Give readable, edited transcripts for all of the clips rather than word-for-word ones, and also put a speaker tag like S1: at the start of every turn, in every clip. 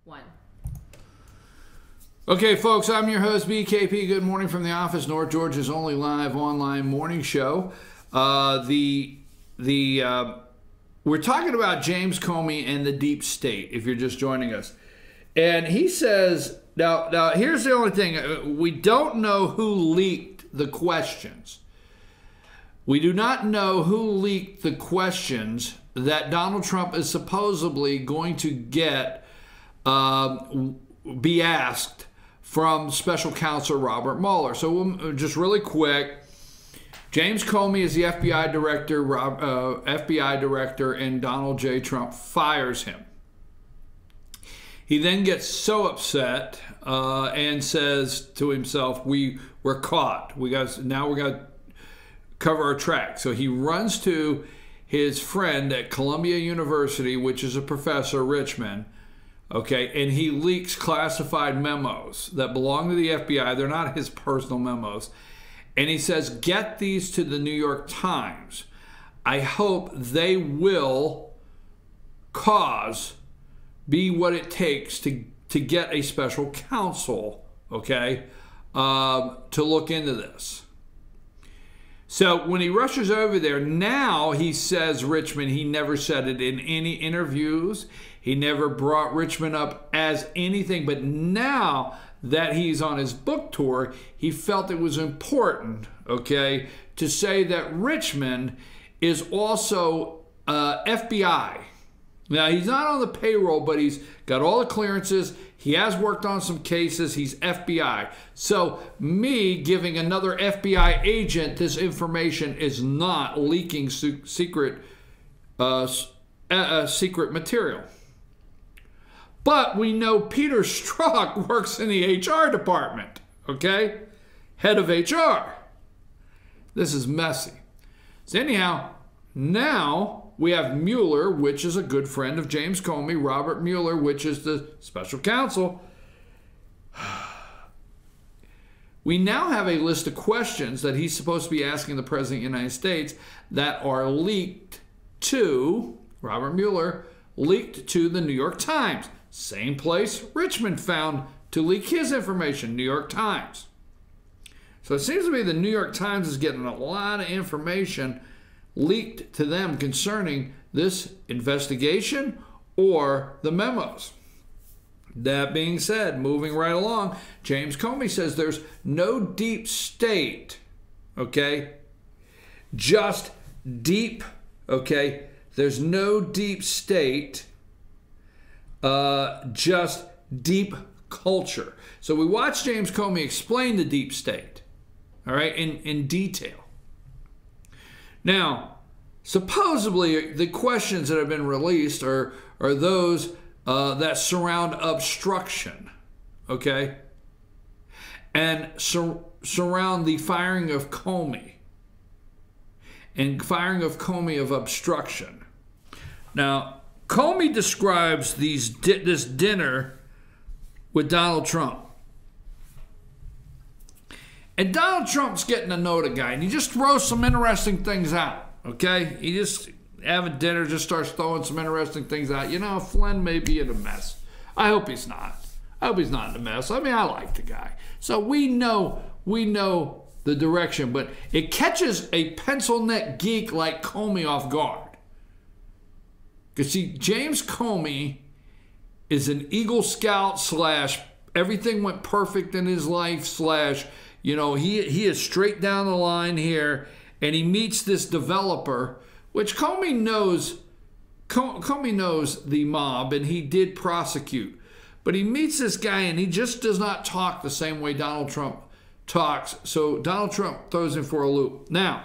S1: One.
S2: Okay, folks, I'm your host, BKP. Good morning from the office, North Georgia's only live online morning show. We're talking about James Comey and the deep state, if you're just joining us. And he says, now here's the only thing. We don't know who leaked the questions. We do not know who leaked the questions that Donald Trump is supposedly going to be asked from Special Counsel Robert Mueller. So just really quick, James Comey is the FBI director, and Donald J. Trump fires him. He then gets so upset and says to himself, "We're caught. Now we got to cover our tracks." So he runs to his friend at Columbia University, which is a professor, Richmond. Okay, and he leaks classified memos that belong to the FBI. They're not his personal memos. And he says, "Get these to the New York Times. I hope they will be what it takes to get a special counsel, okay, to look into this." So when he rushes over there, now he says Richmond, he never said it in any interviews. He never brought Richmond up as anything. But now that he's on his book tour, he felt it was important, okay, to say that Richmond is also FBI. Now, he's not on the payroll, but he's got all the clearances. He has worked on some cases. He's FBI. So me giving another FBI agent this information is not leaking secret material. But we know Peter Strzok works in the HR department, okay? Head of HR. This is messy. So anyhow, now we have Mueller, which is a good friend of James Comey, Robert Mueller, which is the special counsel. We now have a list of questions that he's supposed to be asking the President of the United States that are leaked to, Robert Mueller, leaked to the New York Times. Same place Richmond found to leak his information, New York Times. So it seems to me the New York Times is getting a lot of information leaked to them concerning this investigation or the memos. That being said, moving right along, James Comey says there's no deep state, okay? Just deep, okay? There's no deep state, just deep culture. So we watched James Comey explain the deep state, all right, in detail. Now, supposedly the questions that have been released are those that surround obstruction, okay, and surround the firing of Comey and firing of Comey of obstruction. Now, Comey describes this dinner with Donald Trump. And Donald Trump's getting to know the guy, and he just throws some interesting things out, okay? He just, having dinner, just starts throwing some interesting things out. You know, Flynn may be in a mess. I hope he's not. I hope he's not in a mess. I mean, I like the guy. So we know the direction, but it catches a pencil neck geek like Comey off guard. Because, see, James Comey is an Eagle Scout / everything went perfect in his life / you know, he is straight down the line here, and he meets this developer, which Comey knows the mob, and he did prosecute. But he meets this guy, and he just does not talk the same way Donald Trump talks. So Donald Trump throws him for a loop. Now,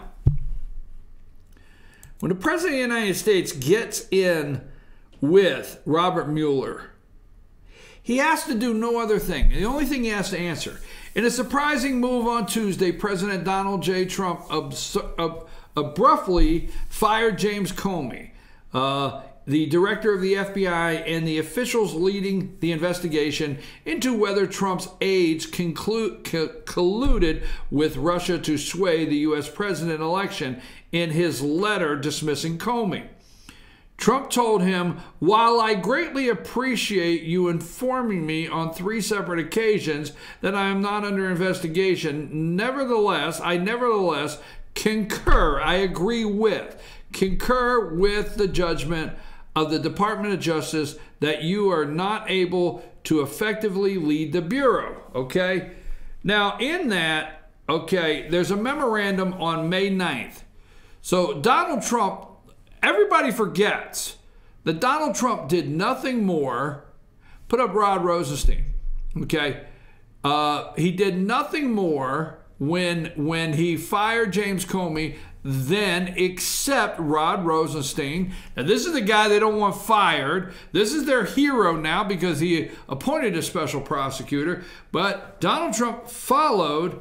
S2: when the President of the United States gets in with Robert Mueller, he has to do no other thing. The only thing he has to answer. In a surprising move on Tuesday, President Donald J. Trump abruptly fired James Comey, the director of the FBI, and the officials leading the investigation into whether Trump's aides colluded with Russia to sway the U.S. president election in his letter dismissing Comey. Trump told him, "While I greatly appreciate you informing me on 3 separate occasions that I am not under investigation, I nevertheless concur with the judgment of the Department of Justice that you are not able to effectively lead the Bureau." Okay? Now, in that, okay, there's a memorandum on May 9th. So Donald Trump, everybody forgets that Donald Trump did nothing more, put up Rod Rosenstein, okay? He did nothing more when he fired James Comey than accept Rod Rosenstein. And this is the guy they don't want fired. This is their hero now because he appointed a special prosecutor. But Donald Trump followed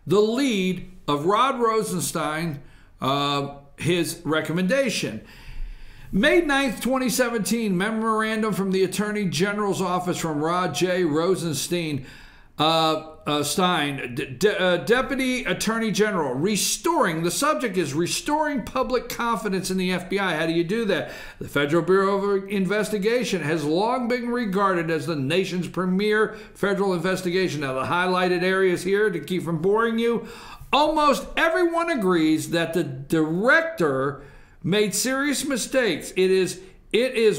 S2: the lead of Rod Rosenstein, his recommendation. May 9th, 2017, memorandum from the Attorney General's office from Rod J. Rosenstein, Deputy Attorney General, the subject is restoring public confidence in the FBI. How do you do that? The Federal Bureau of Investigation has long been regarded as the nation's premier federal investigation. Now, the highlighted areas here, to keep from boring you, almost everyone agrees that the director made serious mistakes. It is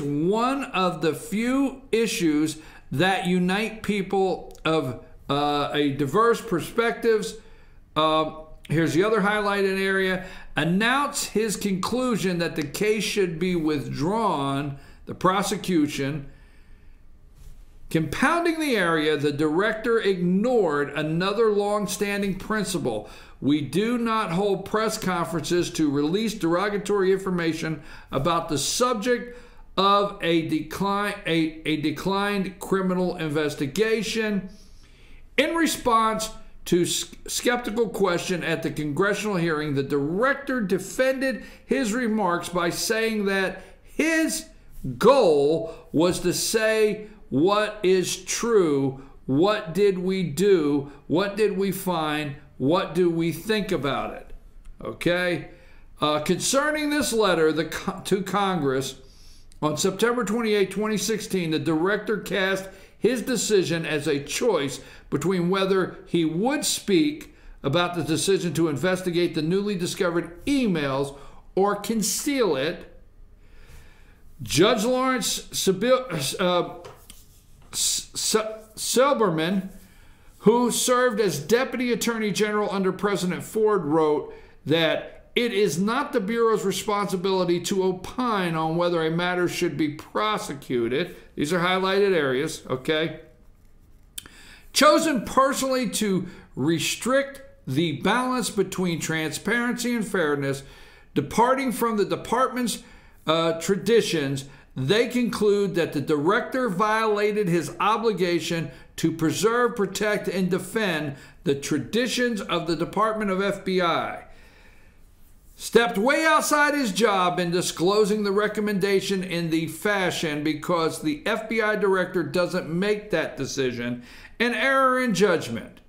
S2: one of the few issues that unite people of a diverse perspectives. Here's the other highlighted area. Announce his conclusion that the case should be withdrawn, the prosecution. Compounding the area, the director ignored another long-standing principle. We do not hold press conferences to release derogatory information about the subject of a declined criminal investigation. In response to skeptical question at the congressional hearing, the director defended his remarks by saying that his goal was to say what is true. What did we do? What did we find? What do we think about it? Okay? Concerning this letter to Congress, on September 28, 2016, the director cast his decision as a choice between whether he would speak about the decision to investigate the newly discovered emails or conceal it. Judge Lawrence Silberman, who served as Deputy Attorney General under President Ford, wrote that it is not the Bureau's responsibility to opine on whether a matter should be prosecuted. These are highlighted areas, okay? Chosen personally to restrict the balance between transparency and fairness, departing from the department's traditions, they conclude that the director violated his obligation to preserve, protect, and defend the traditions of the Department of FBI. Stepped way outside his job in disclosing the recommendation in the fashion because the FBI director doesn't make that decision. An error in judgment.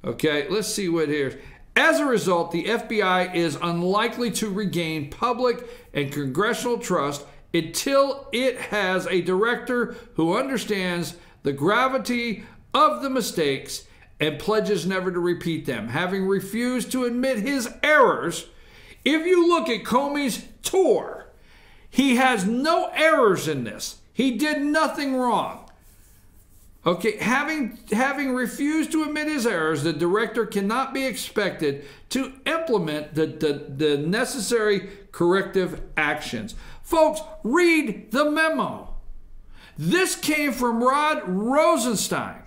S2: Okay, let's see what here. As a result, the FBI is unlikely to regain public and congressional trust until it has a director who understands the gravity of the mistakes and pledges never to repeat them. Having refused to admit his errors, if you look at Comey's tour, he has no errors in this. He did nothing wrong. Okay, having refused to admit his errors, the director cannot be expected to implement the necessary corrective actions. Folks, read the memo. This came from Rod Rosenstein,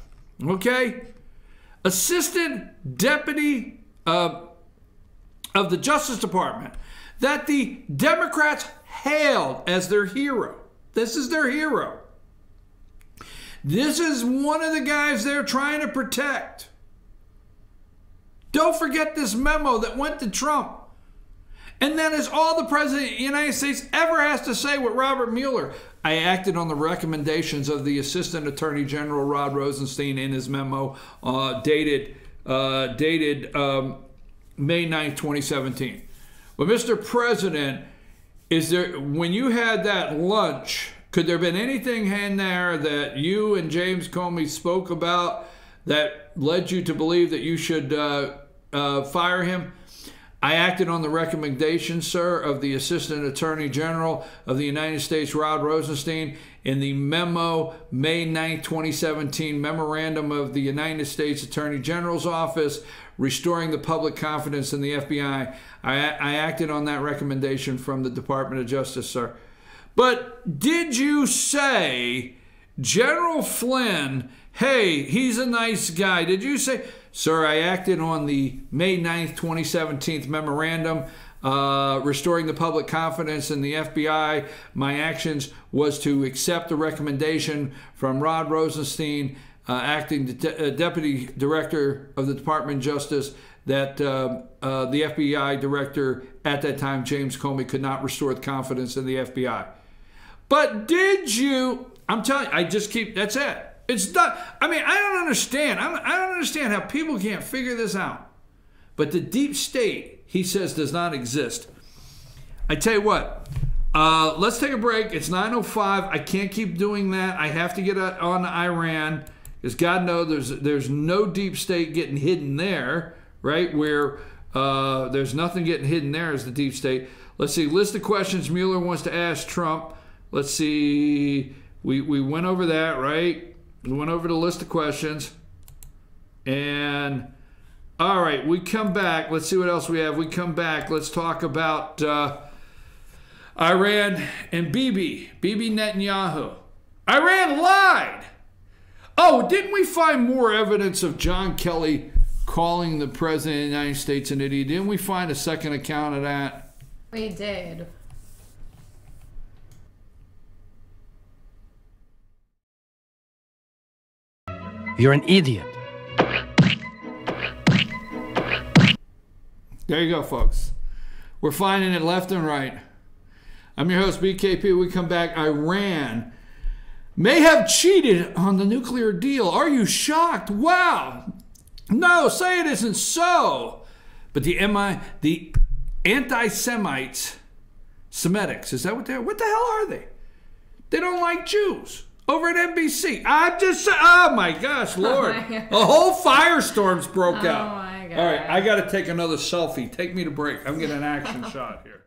S2: okay? Assistant Deputy of the Justice Department, that the Democrats hailed as their hero. This is their hero. This is one of the guys they're trying to protect. Don't forget this memo that went to Trump. And that is all the President of the United States ever has to say with Robert Mueller. I acted on the recommendations of the Assistant Attorney General Rod Rosenstein in his memo dated May 9th, 2017. But Mr. President, is there, when you had that lunch, could there have been anything in there that you and James Comey spoke about that led you to believe that you should fire him? I acted on the recommendation, sir, of the Assistant Attorney General of the United States, Rod Rosenstein, in the memo, May 9, 2017, memorandum of the United States Attorney General's Office, restoring the public confidence in the FBI. I acted on that recommendation from the Department of Justice, sir. But did you say, General Flynn, hey, he's a nice guy? Did you say, sir, I acted on the May 9th, 2017 memorandum restoring the public confidence in the FBI. My actions was to accept the recommendation from Rod Rosenstein, acting Deputy Director of the Department of Justice, that the FBI Director at that time, James Comey, could not restore the confidence in the FBI. But did you, I'm telling you, I just keep, that's it. It's not, I mean, I don't understand. I don't understand how people can't figure this out. But the deep state, he says, does not exist. I tell you what, let's take a break. It's 9:05. I can't keep doing that. I have to get on Iran, because God knows there's no deep state getting hidden there, right? Where there's nothing getting hidden there is the deep state. Let's see, list of questions Mueller wants to ask Trump. Let's see, we went over that, right? We went over the list of questions. And, all right, we come back. Let's see what else we have. We come back. Let's talk about Iran and Bibi Netanyahu. Iran lied. Oh, didn't we find more evidence of John Kelly calling the President of the United States an idiot? Didn't we find a second account of that?
S1: We did.
S3: You're an idiot.
S2: There you go, folks. We're finding it left and right. I'm your host, BKP. We come back. Iran may have cheated on the nuclear deal. Are you shocked? Wow. No, say it isn't so. But the anti-Semites, Semitics, is that what they're? What the hell are they? They don't like Jews. Over at NBC. I'm just saying, oh my gosh, Lord. A whole firestorm's broke out.
S1: Oh my God.
S2: All right, I got to take another selfie. Take me to break. I'm getting an action shot here.